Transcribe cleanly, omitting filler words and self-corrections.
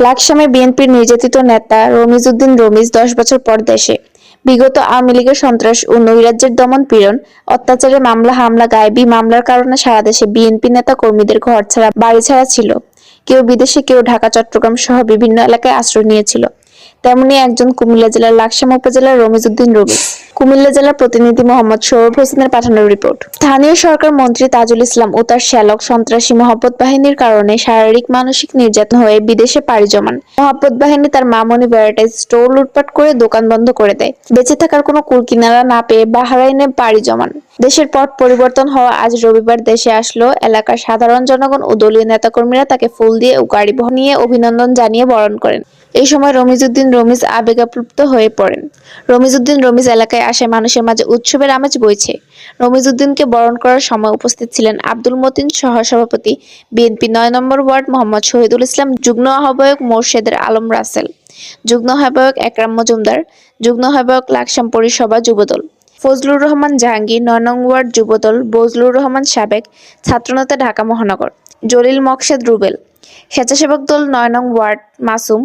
লাকসামে বিএনপির নির্যাতিত নেতা রমিজ উদ্দিন রমিজ 10 বছর পর দেশে। বিগত আওয়ামী লীগের সন্ত্রাস ও নৈরাজ্যের দমন পীড়ন, অত্যাচারের মামলা হামলা গায়েবী মামলার কারণে সারা দেশে বিএনপি নেতা কর্মীদের ঘর ছাড়া বাড়ি ছাড়া ছিল। কেউ বিদেশে, কেউ ঢাকা চট্টগ্রাম সহ বিভিন্ন এলাকায় আশ্রয় নিয়েছিল। তেমনি একজন কুমিল্লা জেলার লাকসাম উপজেলার রমিজ উদ্দিন রমিজ। কুমিল্লা জেলার প্রতিনিধি মোহাম্মদ সৌরভ হোসেনের পাঠানো রিপোর্ট। স্থানীয় সরকার মন্ত্রী তাজুল ইসলাম ও তার শ্যালক সন্ত্রাসী মহব্বত বাহিনীর কারণে শারীরিক মানসিক নির্যাতন হয়ে বিদেশে পাড়ি জমান। মহব্বত বাহিনী তার মামনি ভ্যারাইটাইজ স্টোর লুটপাট করে দোকান বন্ধ করে দেয়। বেঁচে থাকার কোনো কুল কিনারা না পেয়ে বাহরাইনে পাড়ি জমান। দেশের পট পরিবর্তন হওয়া আজ রবিবার দেশে আসলো এলাকার সাধারণ জনগণ ও দলীয় নেতাকর্মীরা তাকে ফুল দিয়ে ও গাড়ি নিয়ে অভিনন্দন জানিয়ে বরণ করেন। এই সময় রমিজ উদ্দিন রমিজ আবেগাপ্লুপ্ত হয়ে পড়েন। রমিজ উদ্দিন রমিজ এলাকায় আসে মানুষের মাঝে উৎসবের আমেজ বইছে। রমিজ উদ্দিনকে বরণ করার সময় উপস্থিত ছিলেন আব্দুল মতিন সহসভাপতি বিএনপি 9 নম্বর ওয়ার্ড মোহাম্মদ শহীদুল ইসলাম, যুগ্ম আহ্বায়ক মোর্শেদের আলম রাসেল, যুগ্ম আহ্বায়ক একরাম মজুমদার, যুগ্ম আহ্বায়ক লাকসাম পরিসভা যুবদল ফজলুর রহমান জাহাঙ্গীর, 9 নং ওয়ার্ড যুবদল বজলুর রহমান সাবেক, ছাত্রনেতা ঢাকা মহানগর জলিল মকসেদ রুবেল, স্বেচ্ছাসেবক দল 9 নং ওয়ার্ড মাসুম।